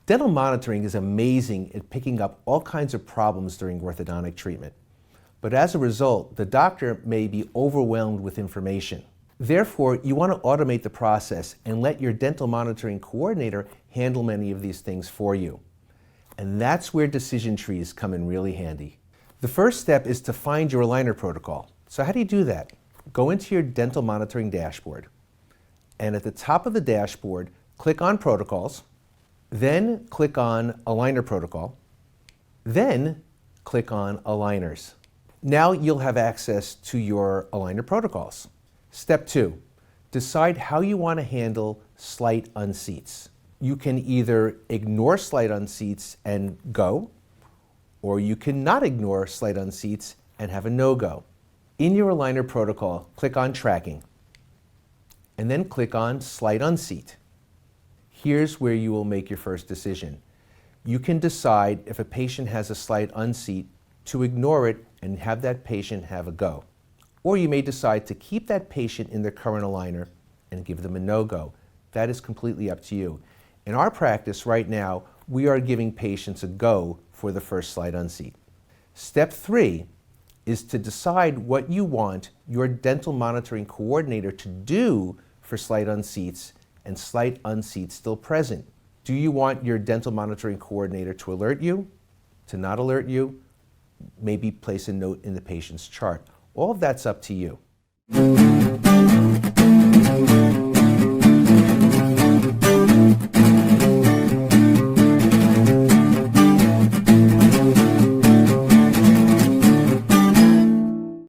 Dental monitoring is amazing at picking up all kinds of problems during orthodontic treatment. But as a result, the doctor may be overwhelmed with information. Therefore, you want to automate the process and let your dental monitoring coordinator handle many of these things for you. And that's where decision trees come in really handy. The first step is to find your aligner protocol. So how do you do that? Go into your dental monitoring dashboard. And at the top of the dashboard, click on Protocols. Then click on Aligner Protocol. Then click on Aligners. Now you'll have access to your aligner protocols. Step 2, decide how you want to handle slight unseats. You can either ignore slight unseats and go, or you can not ignore slight unseats and have a no-go. In your aligner protocol, click on Tracking, and then click on Slight Unseat. Here's where you will make your first decision. You can decide if a patient has a slight unseat to ignore it and have that patient have a go. Or you may decide to keep that patient in their current aligner and give them a no-go. That is completely up to you. In our practice right now, we are giving patients a go for the first slight unseat. Step 3 is to decide what you want your dental monitoring coordinator to do for slight unseats and slight unseats still present. Do you want your dental monitoring coordinator to alert you, to not alert you, maybe place a note in the patient's chart? All of that's up to you.